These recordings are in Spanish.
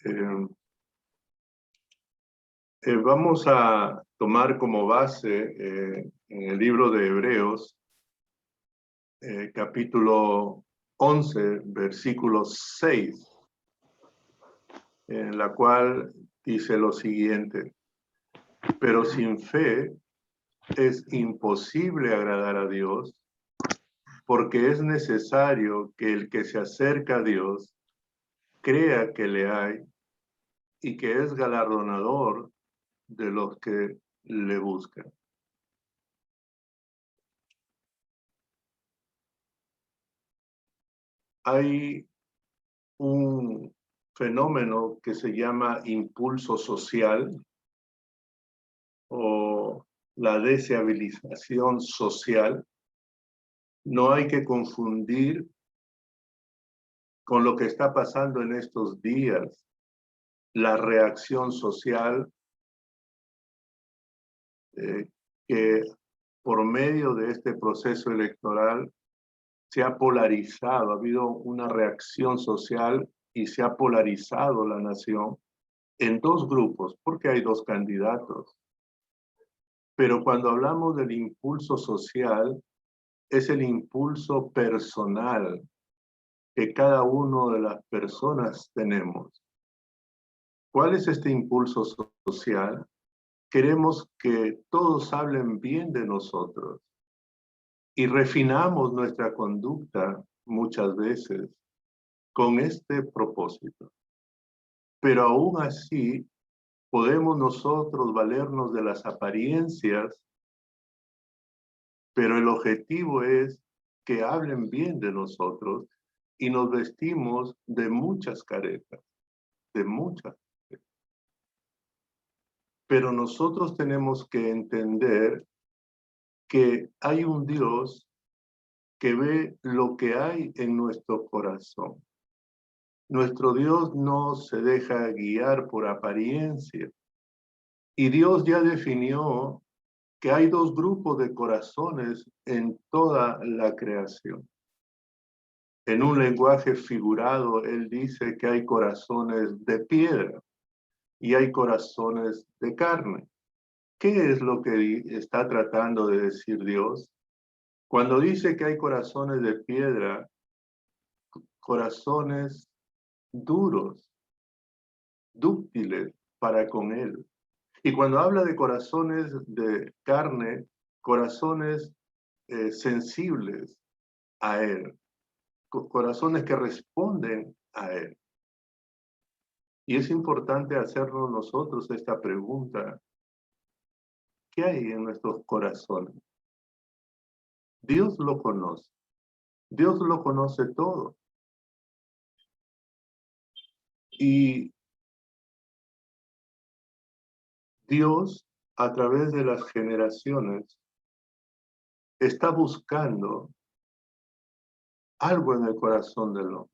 Eh, Vamos a tomar como base en el libro de Hebreos, capítulo 11, versículo 6, en la cual dice lo siguiente: pero sin fe es imposible agradar a Dios, porque es necesario que el que se acerca a Dios crea que le hay y que es galardonador de los que le buscan. Hay un fenómeno que se llama impulso social o la deseabilización social. No hay que confundir con lo que está pasando en estos días, la reacción social que por medio de este proceso electoral se ha polarizado, ha habido una reacción social y se ha polarizado la nación en dos grupos, porque hay dos candidatos. Pero cuando hablamos del impulso social, es el impulso personal que cada una de las personas tenemos. ¿Cuál es este impulso social? Queremos que todos hablen bien de nosotros y refinamos nuestra conducta muchas veces con este propósito. Pero aún así, podemos nosotros valernos de las apariencias, pero el objetivo es que hablen bien de nosotros y nos vestimos de muchas caretas, de muchas. Pero nosotros tenemos que entender que hay un Dios que ve lo que hay en nuestro corazón. Nuestro Dios no se deja guiar por apariencia. Y Dios ya definió que hay dos grupos de corazones en toda la creación. En un lenguaje figurado, Él dice que hay corazones de piedra y hay corazones de carne. ¿Qué es lo que está tratando de decir Dios? Cuando dice que hay corazones de piedra, corazones duros, dúctiles para con Él. Y cuando habla de corazones de carne, corazones sensibles a Él, corazones que responden a Él. Y es importante hacernos nosotros esta pregunta: ¿qué hay en nuestros corazones? Dios lo conoce. Dios lo conoce todo. Y Dios, a través de las generaciones, está buscando algo en el corazón del hombre.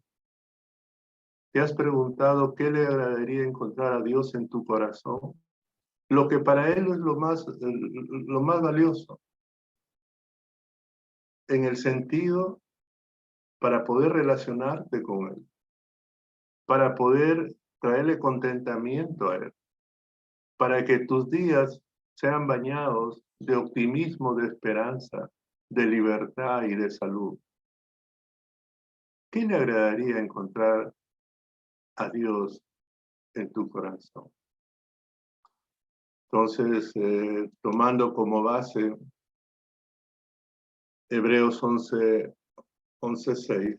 ¿Te has preguntado qué le agradaría encontrar a Dios en tu corazón? Lo que para Él es lo más valioso, en el sentido para poder relacionarte con Él, para poder traerle contentamiento a Él, para que tus días sean bañados de optimismo, de esperanza, de libertad y de salud. ¿Qué le agradaría encontrar a Dios en tu corazón? Entonces, tomando como base Hebreos 11:6,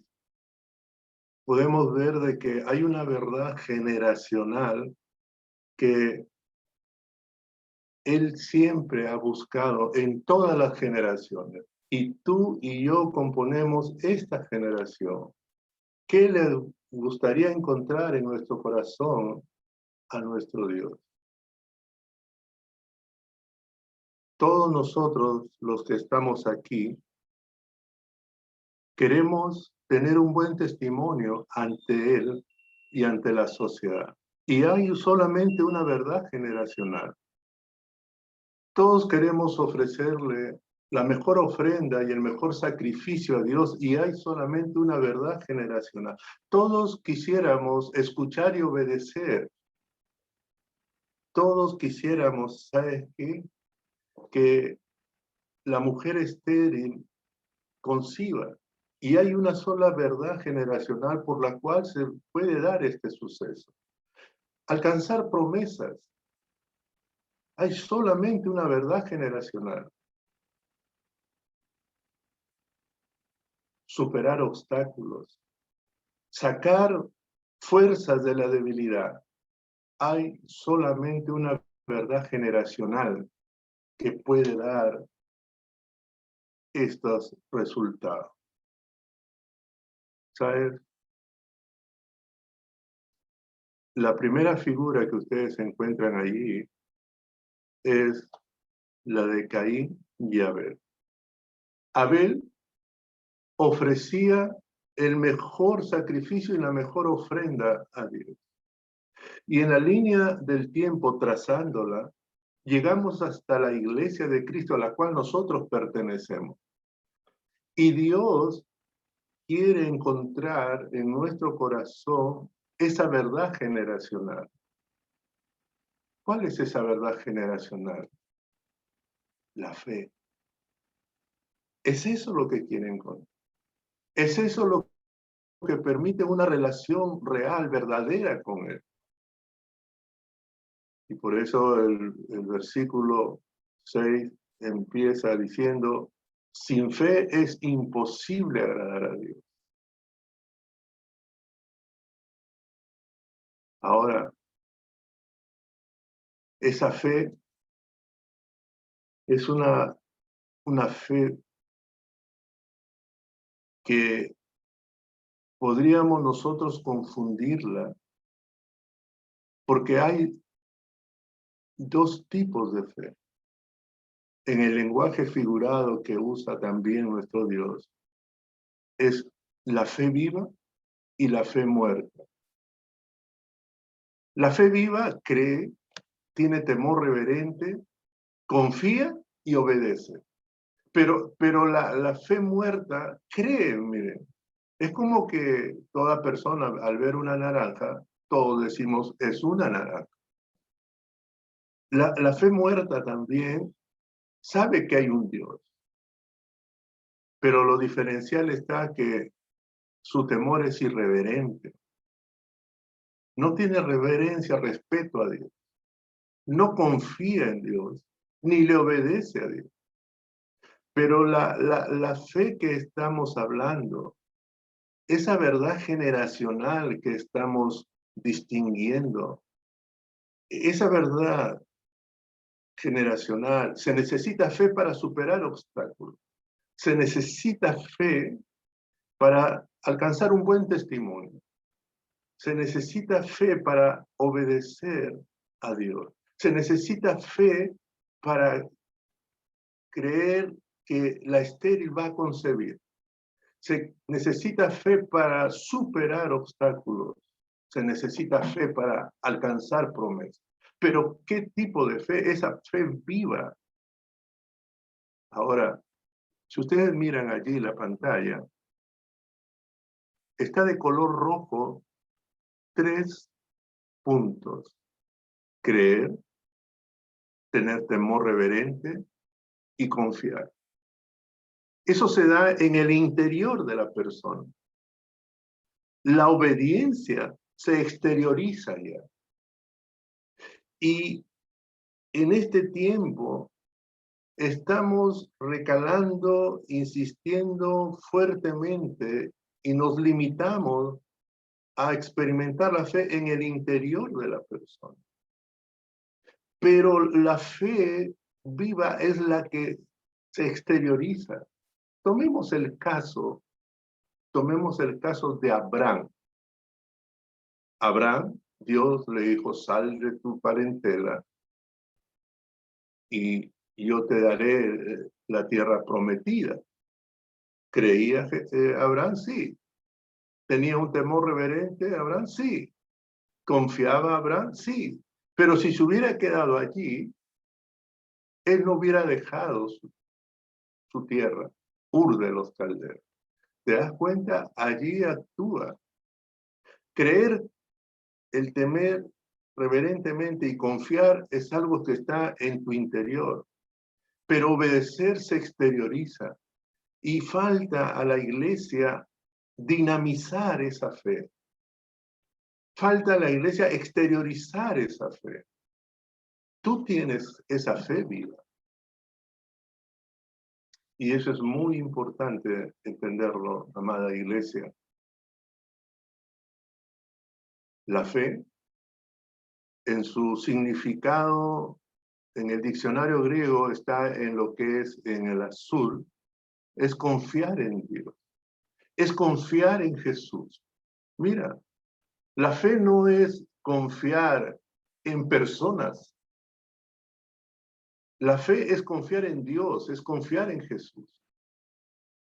podemos ver de que hay una verdad generacional que Él siempre ha buscado en todas las generaciones. Y tú y yo componemos esta generación. ¿Qué le gustaría encontrar en nuestro corazón a nuestro Dios? Todos nosotros, los que estamos aquí, queremos tener un buen testimonio ante Él y ante la sociedad. Y hay solamente una verdad generacional. Todos queremos ofrecerle la mejor ofrenda y el mejor sacrificio a Dios, y hay solamente una verdad generacional. Todos quisiéramos escuchar y obedecer. Todos quisiéramos, ¿sabes qué? Que la mujer estéril conciba. Y hay una sola verdad generacional por la cual se puede dar este suceso. Alcanzar promesas. Hay solamente una verdad generacional. Superar obstáculos. Sacar fuerzas de la debilidad. Hay solamente una verdad generacional que puede dar estos resultados. ¿Sabes? La primera figura que ustedes encuentran allí es la de Caín y Abel. Abel ofrecía el mejor sacrificio y la mejor ofrenda a Dios. Y en la línea del tiempo, trazándola, llegamos hasta la iglesia de Cristo a la cual nosotros pertenecemos. Y Dios quiere encontrar en nuestro corazón esa verdad generacional. ¿Cuál es esa verdad generacional? La fe. ¿Es eso lo que quiere encontrar? ¿Es eso lo que permite una relación real, verdadera con Él? Y por eso el versículo 6 empieza diciendo, sin fe es imposible agradar a Dios. Ahora, esa fe es una fe que podríamos nosotros confundirla, porque hay dos tipos de fe. En el lenguaje figurado que usa también nuestro Dios, es la fe viva y la fe muerta. La fe viva cree, tiene temor reverente, confía y obedece. Pero la fe muerta cree, miren. Es como que toda persona al ver una naranja, todos decimos, es una naranja. La fe muerta también sabe que hay un Dios, pero lo diferencial está que su temor es irreverente. No tiene reverencia, respeto a Dios. No confía en Dios, ni le obedece a Dios. Pero la fe que estamos hablando, esa verdad generacional que estamos distinguiendo, esa verdad generacional, se necesita fe para superar obstáculos. Se necesita fe para alcanzar un buen testimonio. Se necesita fe para obedecer a Dios. Se necesita fe para creer que la estéril va a concebir. Se necesita fe para superar obstáculos. Se necesita fe para alcanzar promesas. Pero ¿qué tipo de fe? Esa fe viva. Ahora, si ustedes miran allí la pantalla, está de color rojo 3 puntos. Creer, tener temor reverente y confiar. Eso se da en el interior de la persona. La obediencia se exterioriza ya. Y en este tiempo estamos recalando, insistiendo fuertemente y nos limitamos a experimentar la fe en el interior de la persona. Pero la fe viva es la que se exterioriza. Tomemos el caso de Abraham. Abraham, Dios le dijo, sal de tu parentela y yo te daré la tierra prometida. ¿Creía Abraham? Sí. ¿Tenía un temor reverente Abraham? Sí. ¿Confiaba Abraham? Sí. Pero si se hubiera quedado allí, él no hubiera dejado su tierra, Ur de los Caldeos. ¿Te das cuenta? Allí actúa. Creer, el temer reverentemente y confiar es algo que está en tu interior, pero obedecer se exterioriza y falta a la iglesia dinamizar esa fe. Falta a la iglesia exteriorizar esa fe. Tú tienes esa fe viva. Y eso es muy importante entenderlo, amada iglesia. La fe, en su significado, en el diccionario griego, está en lo que es en el azul, es confiar en Dios, es confiar en Jesús. Mira, la fe no es confiar en personas. La fe es confiar en Dios, es confiar en Jesús.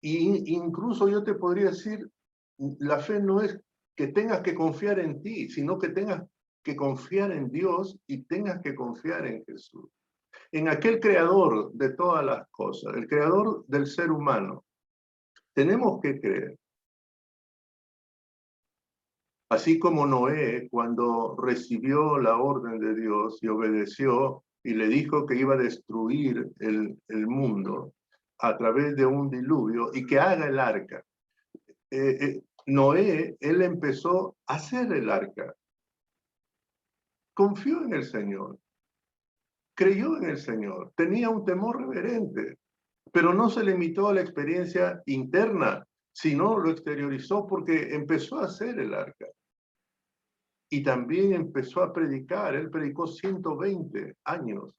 Y incluso yo te podría decir, la fe no es que tengas que confiar en ti, sino que tengas que confiar en Dios y tengas que confiar en Jesús. En aquel creador de todas las cosas, el creador del ser humano. Tenemos que creer. Así como Noé, cuando recibió la orden de Dios y obedeció y le dijo que iba a destruir el mundo a través de un diluvio y que haga el arca. Noé, él empezó a hacer el arca. Confió en el Señor. Creyó en el Señor. Tenía un temor reverente, pero no se limitó a la experiencia interna, sino lo exteriorizó porque empezó a hacer el arca. Y también empezó a predicar. Él predicó 120 años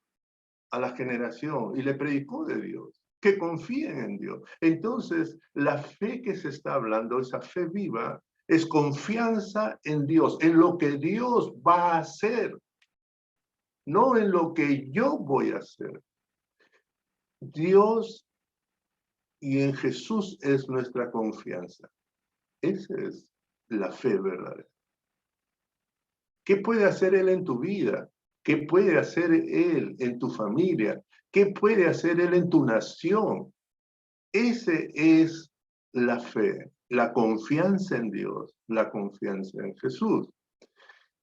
a la generación y le predicó de Dios, que confíen en Dios. Entonces, la fe que se está hablando, esa fe viva, es confianza en Dios, en lo que Dios va a hacer, no en lo que yo voy a hacer. Dios y en Jesús es nuestra confianza. Esa es la fe verdadera. ¿Qué puede hacer Él en tu vida? ¿Qué puede hacer Él en tu familia? ¿Qué puede hacer Él en tu nación? Ese es la fe, la confianza en Dios, la confianza en Jesús.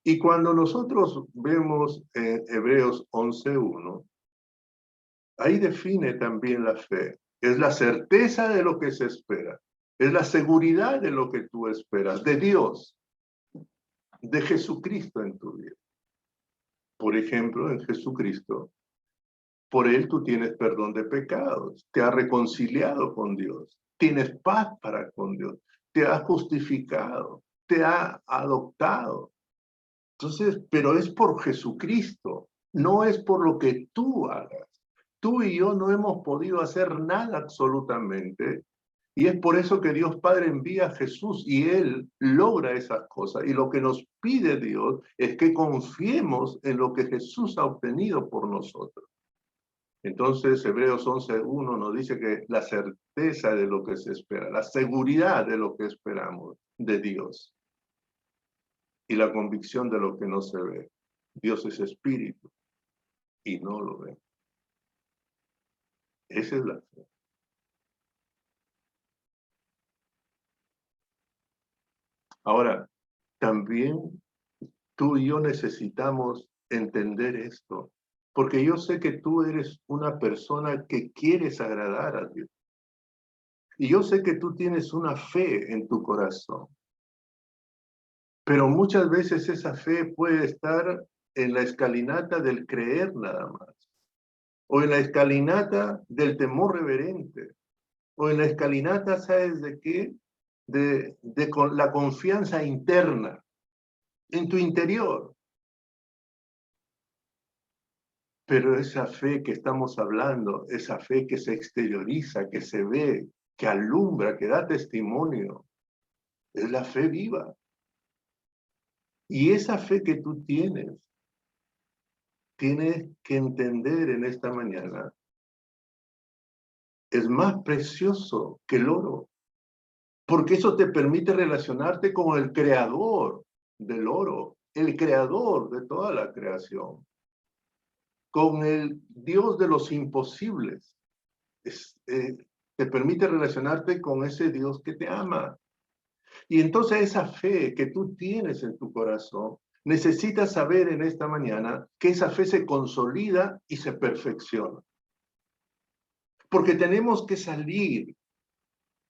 Y cuando nosotros vemos en Hebreos 11:1, ahí define también la fe. Es la certeza de lo que se espera. Es la seguridad de lo que tú esperas, de Dios, de Jesucristo en tu vida. Por ejemplo, en Jesucristo, por Él tú tienes perdón de pecados, te has reconciliado con Dios, tienes paz para con Dios, te has justificado, te ha adoptado. Entonces, pero es por Jesucristo, no es por lo que tú hagas. Tú y yo no hemos podido hacer nada absolutamente. Y es por eso que Dios Padre envía a Jesús y Él logra esas cosas. Y lo que nos pide Dios es que confiemos en lo que Jesús ha obtenido por nosotros. Entonces, Hebreos 11:1 nos dice que la certeza de lo que se espera, la seguridad de lo que esperamos de Dios y la convicción de lo que no se ve. Dios es espíritu y no lo ve. Esa es la fe. Ahora, también tú y yo necesitamos entender esto, porque yo sé que tú eres una persona que quieres agradar a Dios. Y yo sé que tú tienes una fe en tu corazón. Pero muchas veces esa fe puede estar en la escalinata del creer nada más, o en la escalinata del temor reverente, o en la escalinata, ¿sabes de qué? De la confianza interna, en tu interior. Pero esa fe que estamos hablando, esa fe que se exterioriza, que se ve, que alumbra, que da testimonio, es la fe viva. Y esa fe que tú tienes que entender en esta mañana, es más precioso que el oro, porque eso te permite relacionarte con el creador del oro, el creador de toda la creación, con el Dios de los imposibles. te permite relacionarte con ese Dios que te ama. Y entonces esa fe que tú tienes en tu corazón, necesitas saber en esta mañana que esa fe se consolida y se perfecciona. Porque tenemos que salir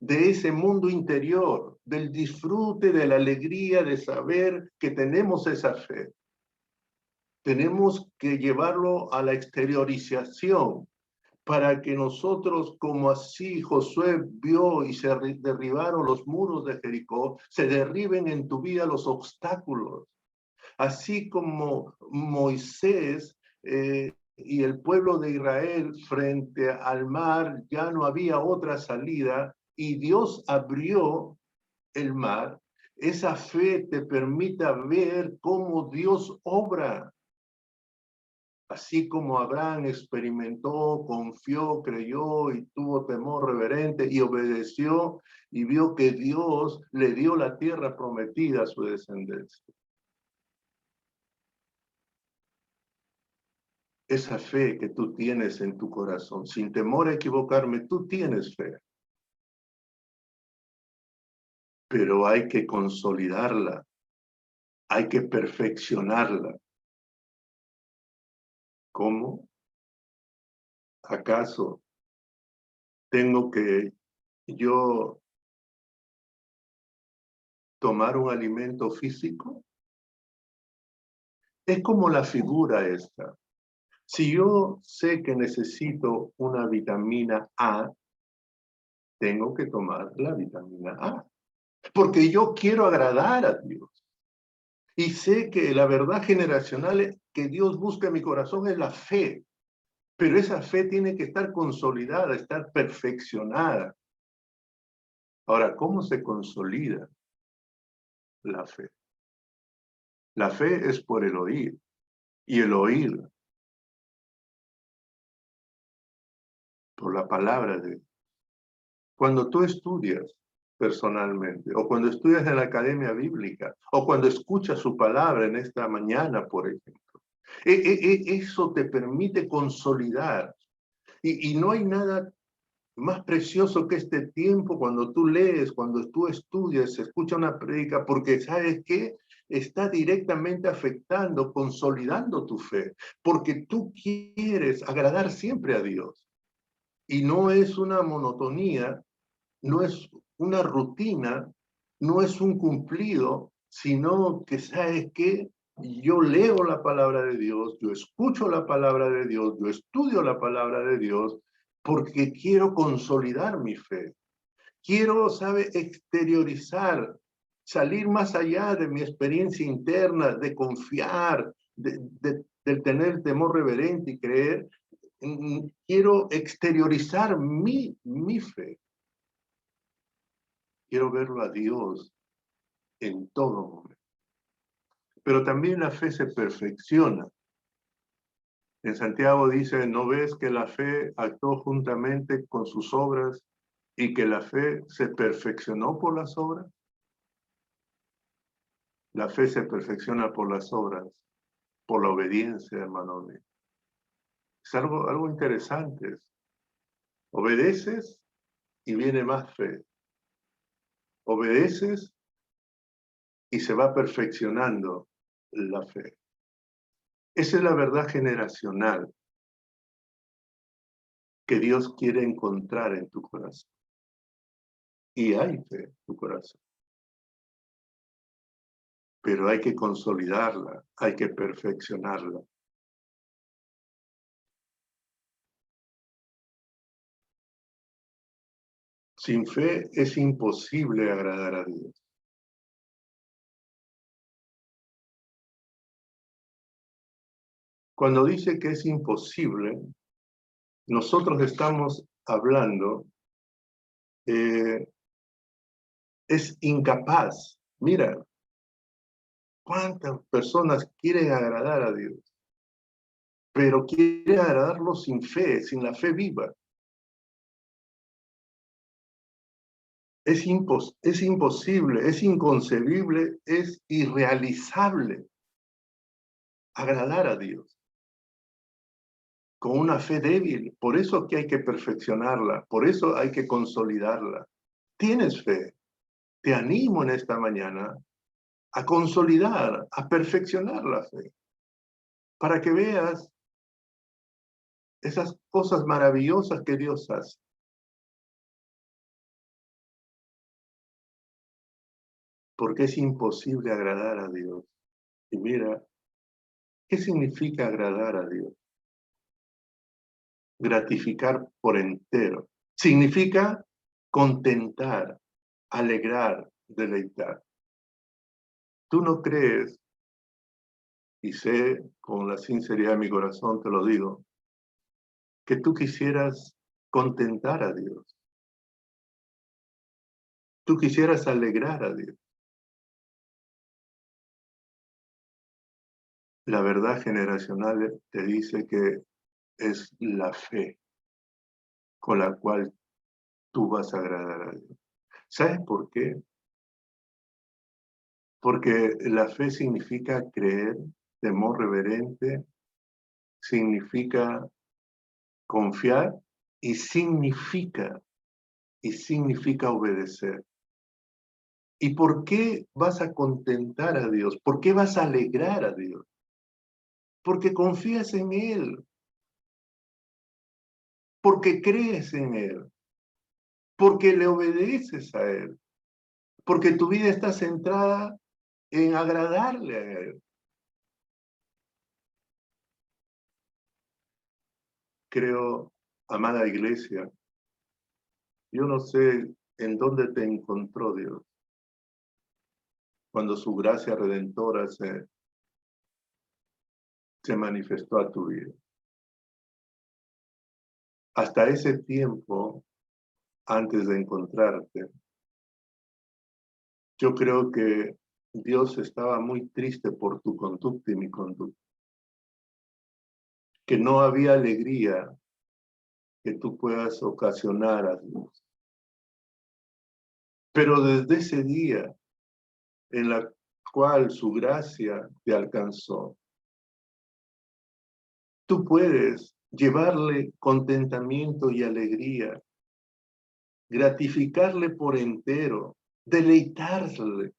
de ese mundo interior, del disfrute, de la alegría de saber que tenemos esa fe. Tenemos que llevarlo a la exteriorización para que nosotros, como así Josué vio y se derribaron los muros de Jericó, se derriben en tu vida los obstáculos. Así como Moisés y el pueblo de Israel frente al mar, ya no había otra salida y Dios abrió el mar. Esa fe te permite ver cómo Dios obra. Así como Abraham experimentó, confió, creyó y tuvo temor reverente y obedeció y vio que Dios le dio la tierra prometida a su descendencia. Esa fe que tú tienes en tu corazón, sin temor a equivocarme, tú tienes fe. Pero hay que consolidarla, hay que perfeccionarla. ¿Cómo? ¿Acaso tengo que yo tomar un alimento físico? Es como la figura esta. Si yo sé que necesito una vitamina A, tengo que tomar la vitamina A, porque yo quiero agradar a Dios. Y sé que la verdad generacional que Dios busca en mi corazón es la fe, pero esa fe tiene que estar consolidada, estar perfeccionada. Ahora, ¿cómo se consolida la fe? La fe es por el oír, y el oír por la palabra de Dios. Cuando tú estudias personalmente, o cuando estudias en la academia bíblica, o cuando escuchas su palabra en esta mañana, por ejemplo, eso te permite consolidar. Y no hay nada más precioso que este tiempo cuando tú lees, cuando tú estudias, se escucha una prédica, porque ¿sabes qué? Está directamente afectando, consolidando tu fe, porque tú quieres agradar siempre a Dios. Y no es una monotonía, no es una rutina, no es un cumplido, sino que, ¿sabes qué? Yo leo la palabra de Dios, yo escucho la palabra de Dios, yo estudio la palabra de Dios, porque quiero consolidar mi fe. Quiero, ¿sabe? Exteriorizar, salir más allá de mi experiencia interna, de confiar, de tener temor reverente y creer. Quiero exteriorizar mi fe. Quiero verlo a Dios en todo momento. Pero también la fe se perfecciona. En Santiago dice, ¿no ves que la fe actuó juntamente con sus obras y que la fe se perfeccionó por las obras? La fe se perfecciona por las obras, por la obediencia, hermano mío. Es algo interesante. Obedeces y viene más fe. Obedeces y se va perfeccionando la fe. Esa es la verdad generacional que Dios quiere encontrar en tu corazón. Y hay fe en tu corazón. Pero hay que consolidarla, hay que perfeccionarla. Sin fe es imposible agradar a Dios. Cuando dice que es imposible, nosotros estamos hablando, es incapaz. Mira, ¿cuántas personas quieren agradar a Dios? Pero quieren agradarlo sin fe, sin la fe viva. Es imposible, es inconcebible, es irrealizable agradar a Dios. con una fe débil. Por eso que hay que perfeccionarla, por eso hay que consolidarla. ¿Tienes fe? Te animo en esta mañana a consolidar, a perfeccionar la fe, para que veas esas cosas maravillosas que Dios hace. Porque es imposible agradar a Dios. Y mira, ¿qué significa agradar a Dios? Gratificar por entero. Significa contentar, alegrar, deleitar. Tú no crees, y sé con la sinceridad de mi corazón te lo digo, que tú quisieras contentar a Dios. Tú quisieras alegrar a Dios. La verdad generacional te dice que es la fe con la cual tú vas a agradar a Dios. ¿Sabes por qué? Porque la fe significa creer, temor reverente, significa confiar y significa obedecer. ¿Y por qué vas a contentar a Dios? ¿Por qué vas a alegrar a Dios? Porque confías en Él, porque crees en Él, porque le obedeces a Él, porque tu vida está centrada en agradarle a Él. Creo, amada iglesia, yo no sé en dónde te encontró Dios cuando su gracia redentora se manifestó a tu vida. Hasta ese tiempo, antes de encontrarte, yo creo que Dios estaba muy triste por tu conducta y mi conducta. Que no había alegría que tú puedas ocasionar a Dios. Pero desde ese día en la cual su gracia te alcanzó, tú puedes llevarle contentamiento y alegría, gratificarle por entero, deleitarle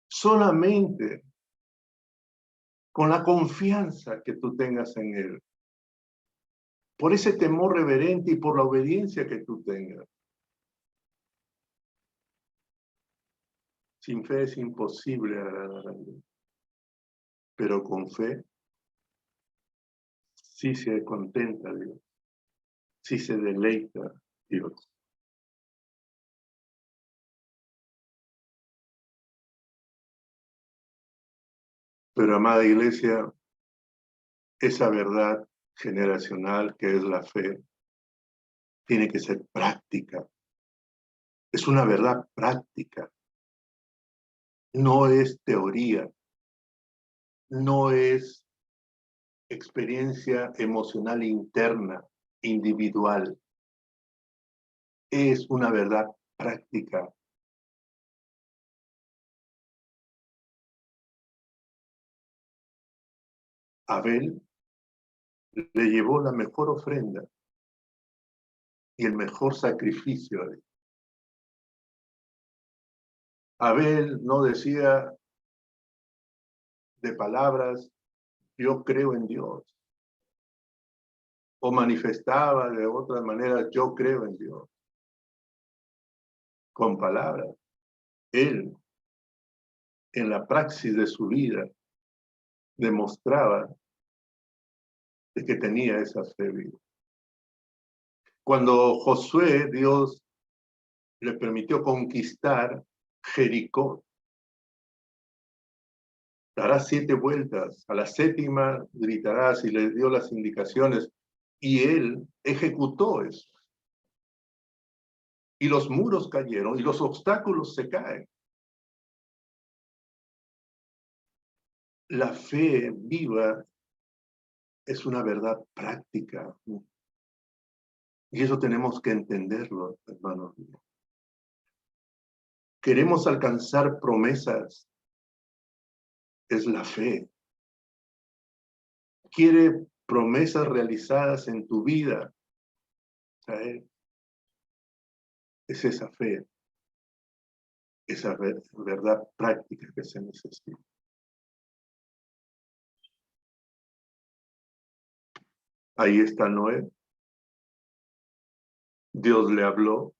solamente con la confianza que tú tengas en Él, por ese temor reverente y por la obediencia que tú tengas. Sin fe es imposible agradar a Dios, pero con fe sí se contenta Dios, sí se deleita Dios. Pero amada iglesia, esa verdad generacional que es la fe, tiene que ser práctica. Es una verdad práctica. No es teoría. No es experiencia emocional interna, individual. Es una verdad práctica. Abel le llevó la mejor ofrenda y el mejor sacrificio a Dios. Abel no decía de palabras, yo creo en Dios. O manifestaba de otra manera, yo creo en Dios. Con palabras. Él, en la praxis de su vida, demostraba de que tenía esa fe viva. Cuando Josué, Dios le permitió conquistar Jericó, darás 7 vueltas, a la 7ª gritarás y le dio las indicaciones y él ejecutó eso. Y los muros cayeron y los obstáculos se caen. La fe viva es una verdad práctica. Y eso tenemos que entenderlo, hermanos. Queremos alcanzar promesas, es la fe. Quiere promesas realizadas en tu vida. ¿Sabes? Es esa fe, esa verdad práctica que se necesita. Ahí está Noé. Dios le habló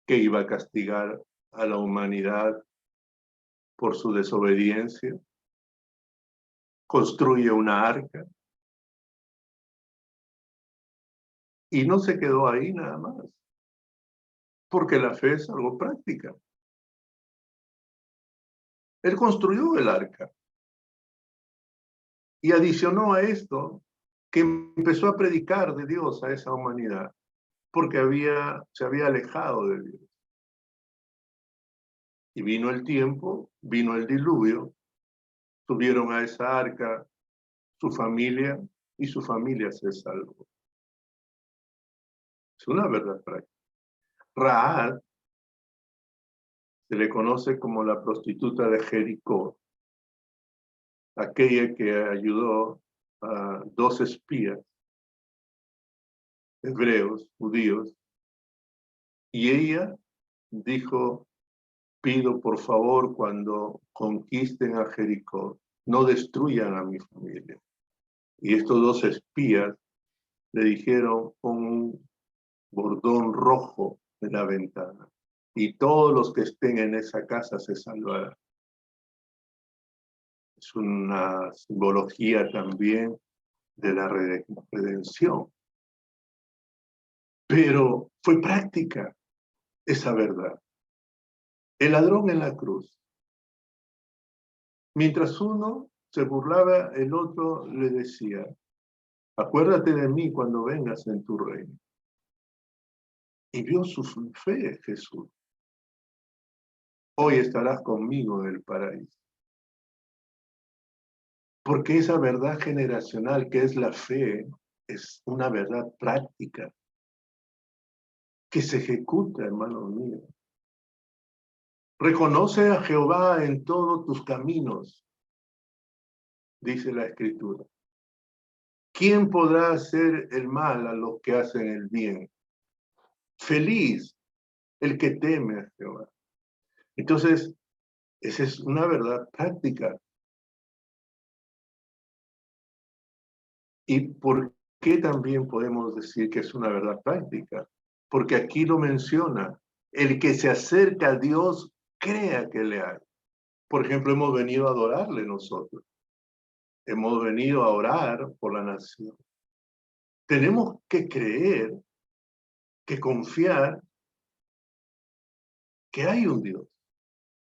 que iba a castigar a la humanidad por su desobediencia. Construye una arca. Y no se quedó ahí nada más, porque la fe es algo práctica. Él construyó el arca y adicionó a esto que empezó a predicar de Dios a esa humanidad, porque se había alejado de Dios. Y vino el tiempo, vino el diluvio, subieron a esa arca su familia y su familia se salvó. Es una verdad práctica. Rahab se le conoce como la prostituta de Jericó, aquella que ayudó a 2 espías hebreos, judíos, y ella dijo: pido por favor, cuando conquisten a Jericó, no destruyan a mi familia. Y estos 2 espías le dijeron: pon un bordón rojo en la ventana y todos los que estén en esa casa se salvarán. Es una simbología también de la redención. Pero fue práctica esa verdad. El ladrón en la cruz. Mientras uno se burlaba, el otro le decía: acuérdate de mí cuando vengas en tu reino. Y vio su fe, Jesús. Hoy estarás conmigo en el paraíso. Porque esa verdad generacional que es la fe, es una verdad práctica que se ejecuta, hermanos míos. Reconoce a Jehová en todos tus caminos, dice la Escritura. ¿Quién podrá hacer el mal a los que hacen el bien? Feliz el que teme a Jehová. Entonces, esa es una verdad práctica. ¿Y por qué también podemos decir que es una verdad práctica? Porque aquí lo menciona: el que se acerca a Dios, crea que le hay. Por ejemplo, hemos venido a adorarle nosotros. Hemos venido a orar por la nación. Tenemos que creer, que confiar que hay un Dios.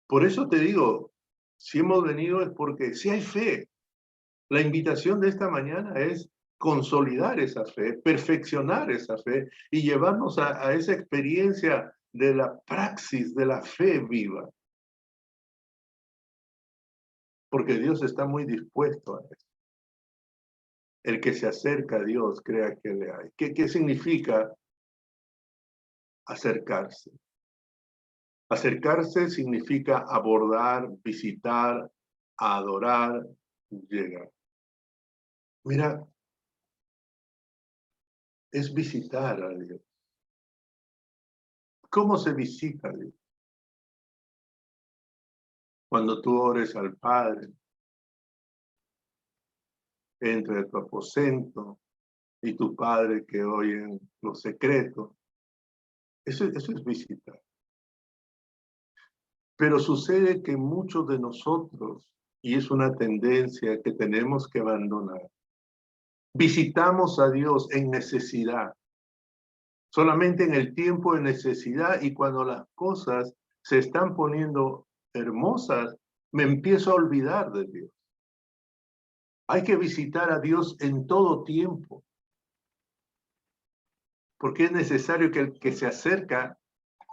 Por eso te digo, si hemos venido es porque si hay fe. La invitación de esta mañana es consolidar esa fe, perfeccionar esa fe y llevarnos a esa experiencia de la praxis de la fe viva. Porque Dios está muy dispuesto a eso. El que se acerca a Dios crea que le hay. ¿Qué significa acercarse? Acercarse significa abordar, visitar, adorar, llegar. Mira, es visitar a Dios. ¿Cómo se visita a Dios? Cuando tú ores al Padre, entra en tu aposento y tu Padre que oye en lo secreto. Eso es visitar. Pero sucede que muchos de nosotros, y es una tendencia que tenemos que abandonar, visitamos a Dios en necesidad, solamente en el tiempo de necesidad, y cuando las cosas se están poniendo hermosas, me empiezo a olvidar de Dios. Hay que visitar a Dios en todo tiempo, porque es necesario que el que se acerca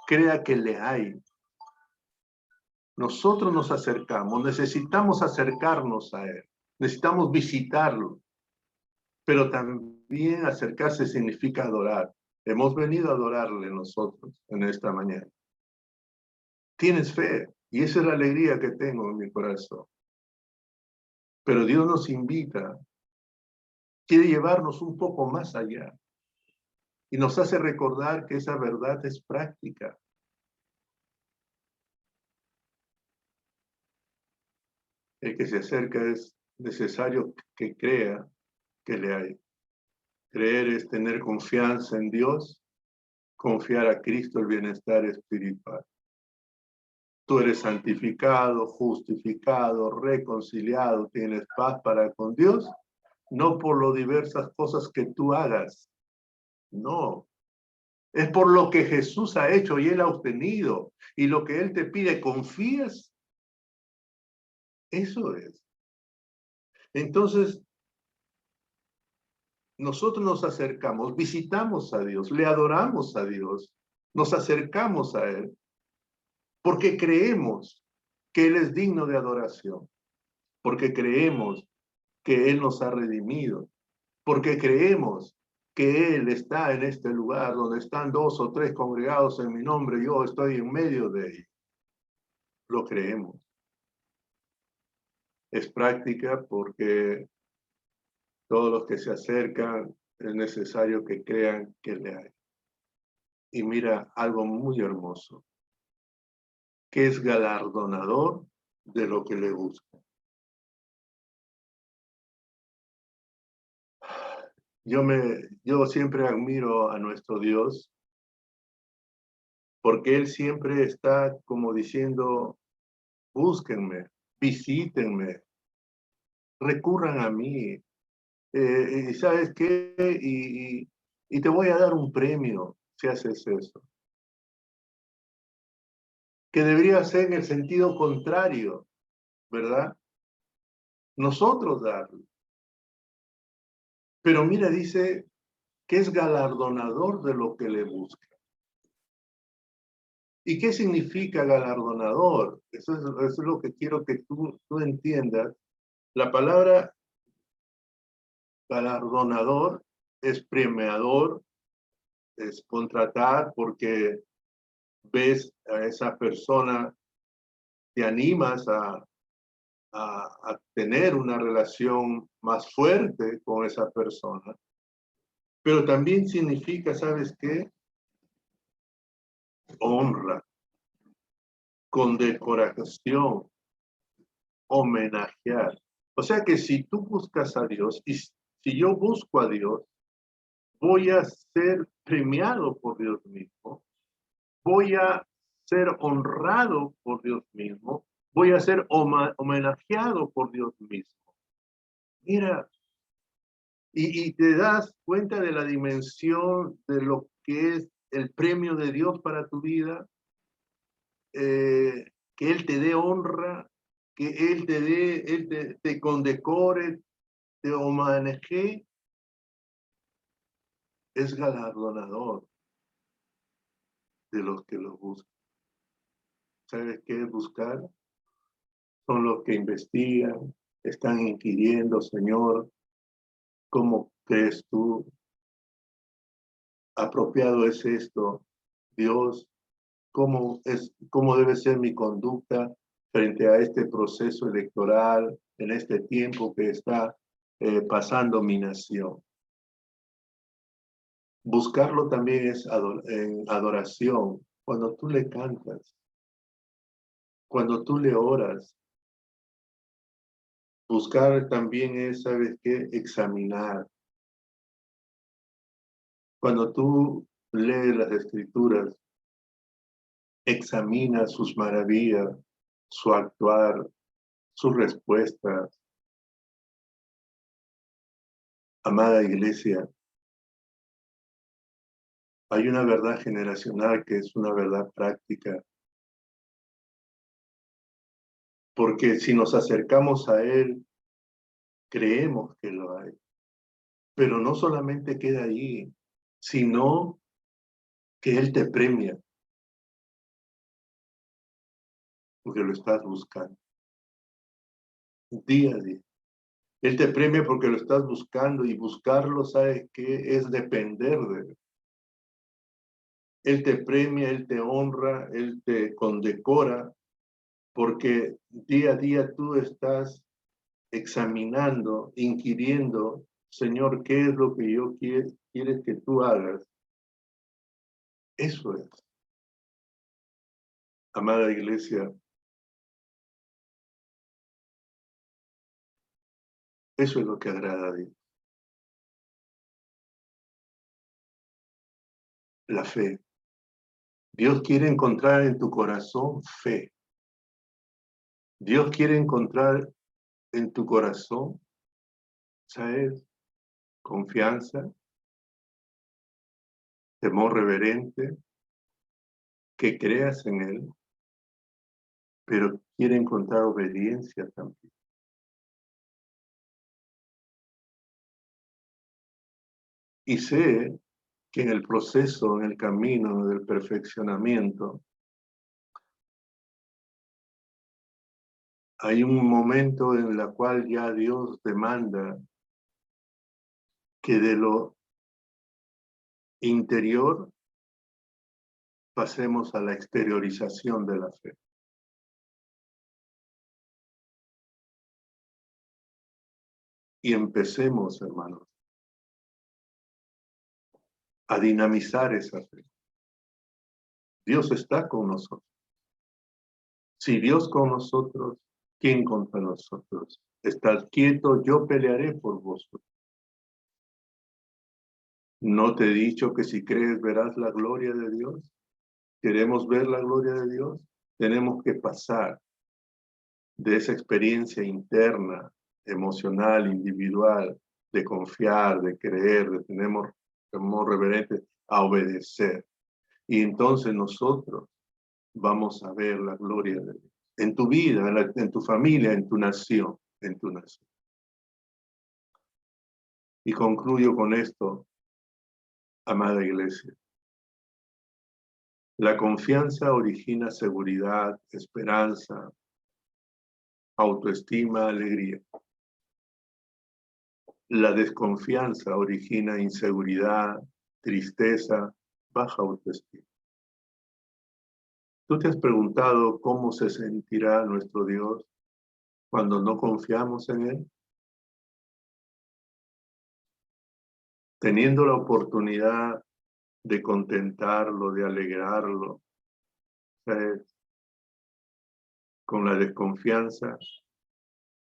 crea que le hay. Nosotros nos acercamos, necesitamos acercarnos a Él, necesitamos visitarlo, pero también acercarse significa adorar. Hemos venido a adorarle nosotros en esta mañana. Tienes fe, y esa es la alegría que tengo en mi corazón. Pero Dios nos invita quiere llevarnos un poco más allá y nos hace recordar que esa verdad es práctica. El que se acerca es necesario que crea que le hay. Creer es tener confianza en Dios, confiar a Cristo el bienestar espiritual. Tú eres santificado, justificado, reconciliado, tienes paz para con Dios, no por las diversas cosas que tú hagas, no. Es por lo que Jesús ha hecho y Él ha obtenido. Y lo que Él te pide, ¿confías? Eso es. Entonces, nosotros nos acercamos, visitamos a Dios, le adoramos a Dios, nos acercamos a Él, porque creemos que Él es digno de adoración, porque creemos que Él nos ha redimido, porque creemos que Él está en este lugar donde están 2 o 3 congregados en mi nombre, yo estoy en medio de ellos. Lo creemos. Es práctica porque todos los que se acercan es necesario que crean que le hay. Y mira algo muy hermoso, que es galardonador de lo que le busca. Yo siempre admiro a nuestro Dios porque Él siempre está como diciendo, búsquenme, visítenme, recurran a mí. Y ¿sabes qué? Y te voy a dar un premio si haces eso. Que debería ser en el sentido contrario, ¿verdad? Nosotros darlo. Pero mira, dice que es galardonador de lo que le busca. ¿Y qué significa galardonador? Eso es lo que quiero que tú entiendas. La palabra galardonador es premiador, es contratar porque ves a esa persona, te animas a tener una relación más fuerte con esa persona. Pero también significa, ¿sabes qué? Honra, condecoración, homenajear. O sea que si tú buscas a Dios y si yo busco a Dios, voy a ser premiado por Dios mismo, voy a ser honrado por Dios mismo, voy a ser homenajeado por Dios mismo. Mira, y te das cuenta de la dimensión de lo que es el premio de Dios para tu vida, que Él te dé honra, que Él te condecore, te homenaje, es galardonador de los que lo buscan. ¿Sabes qué es buscar? Son los que investigan, están inquiriendo, Señor, ¿cómo crees tú? Apropiado es esto, Dios, cómo debe ser mi conducta frente a este proceso electoral, en este tiempo que está pasando mi nación. Buscarlo también es en adoración, cuando tú le cantas, cuando tú le oras. Buscar también es, ¿sabes qué? Examinar. Cuando tú lees las Escrituras, examina sus maravillas, su actuar, sus respuestas. Amada iglesia, hay una verdad generacional que es una verdad práctica, porque si nos acercamos a Él, creemos que lo hay. Pero no solamente queda ahí, sino que Él te premia, porque lo estás buscando, día a día. Él te premia porque lo estás buscando y buscarlo, ¿sabes qué? Es depender de Él. Él te premia, Él te honra, Él te condecora, porque día a día tú estás examinando, inquiriendo Señor, ¿qué es lo que yo quieres que tú hagas? Eso es, amada iglesia, eso es lo que agrada a Dios. La fe. Dios quiere encontrar en tu corazón fe. Dios quiere encontrar en tu corazón, ¿sabes? Confianza, temor reverente, que creas en Él, pero quiere encontrar obediencia también. Y sé que en el proceso, en el camino del perfeccionamiento, hay un momento en el cual ya Dios demanda que de lo interior pasemos a la exteriorización de la fe. Y empecemos, hermanos, a dinamizar esa fe. Dios está con nosotros. Si Dios con nosotros, ¿quién contra nosotros? Estad quieto, yo pelearé por vosotros. ¿No te he dicho que si crees verás la gloria de Dios? ¿Queremos ver la gloria de Dios? Tenemos que pasar de esa experiencia interna, emocional, individual, de confiar, de creer, de tener temor reverente, a obedecer. Y entonces nosotros vamos a ver la gloria de Dios. En tu vida, en tu familia, en tu nación, en tu nación. Y concluyo con esto, amada iglesia. La confianza origina seguridad, esperanza, autoestima, alegría. La desconfianza origina inseguridad, tristeza, baja autoestima. ¿Tú te has preguntado cómo se sentirá nuestro Dios cuando no confiamos en Él? Teniendo la oportunidad de contentarlo, de alegrarlo, ¿sabes? Con la desconfianza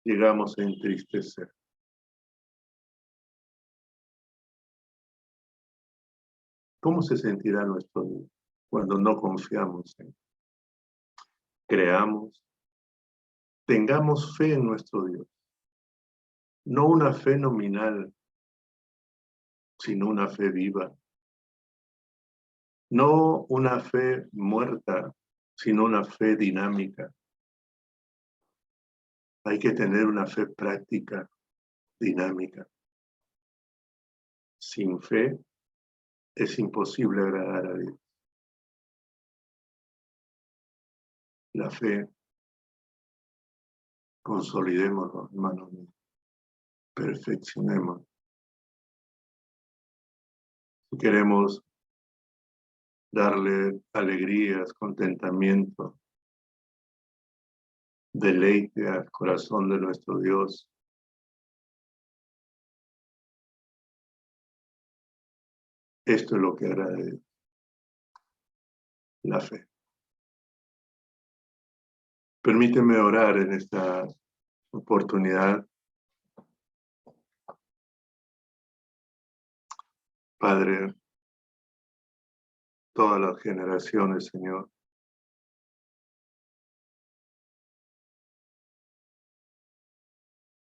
llegamos a entristecer. ¿Cómo se sentirá nuestro Dios cuando no confiamos en Él? Creamos, tengamos fe en nuestro Dios. No una fe nominal, sino una fe viva. No una fe muerta, sino una fe dinámica. Hay que tener una fe práctica, dinámica. Sin fe es imposible agradar a Dios. La fe, consolidémoslo, hermanos míos. Perfeccionemos. Si queremos darle alegrías, contentamiento, deleite al corazón de nuestro Dios, esto es lo que hará de Dios, la fe. Permíteme orar en esta oportunidad. Padre, todas las generaciones, Señor,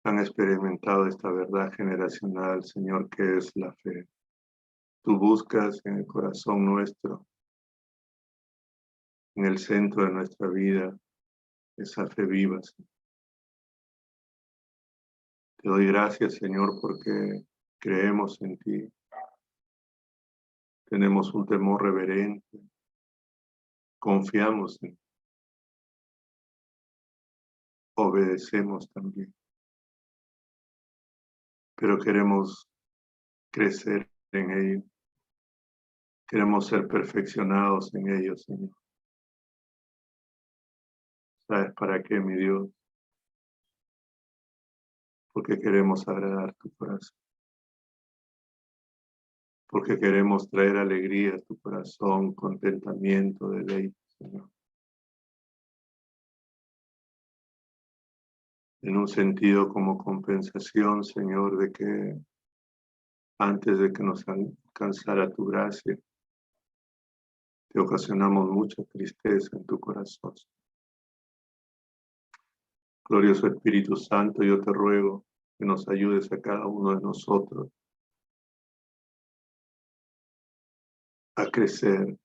han experimentado esta verdad generacional, Señor, que es la fe. Tú buscas en el corazón nuestro, en el centro de nuestra vida, esa fe viva, Señor. Te doy gracias, Señor, porque creemos en ti. Tenemos un temor reverente. Confiamos en ti. Obedecemos también. Pero queremos crecer en ello. Queremos ser perfeccionados en ello, Señor. ¿Sabes para qué, mi Dios? Porque queremos agradar tu corazón. porque queremos traer alegría a tu corazón, contentamiento, deleite, Señor. En un sentido como compensación, Señor, de que antes de que nos alcanzara tu gracia, te ocasionamos mucha tristeza en tu corazón. Glorioso Espíritu Santo, yo te ruego que nos ayudes a cada uno de nosotros a crecer,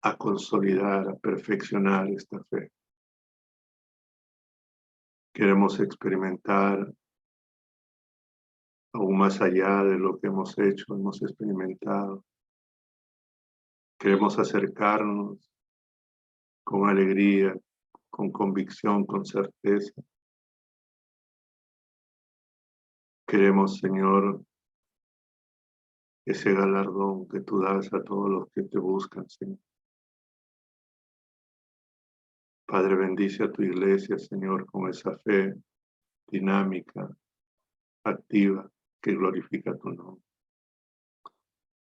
a consolidar, a perfeccionar esta fe. Queremos experimentar aún más allá de lo que hemos hecho, hemos experimentado. Queremos acercarnos con alegría, con convicción, con certeza. Queremos, Señor, ese galardón que tú das a todos los que te buscan, Señor. Padre, bendice a tu iglesia, Señor, con esa fe dinámica, activa, que glorifica tu nombre.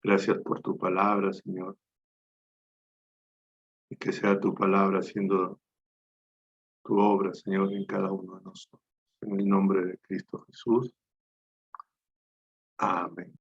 Gracias por tu palabra, Señor. Y que sea tu palabra haciendo tu obra, Señor, en cada uno de nosotros. En el nombre de Cristo Jesús. Amén.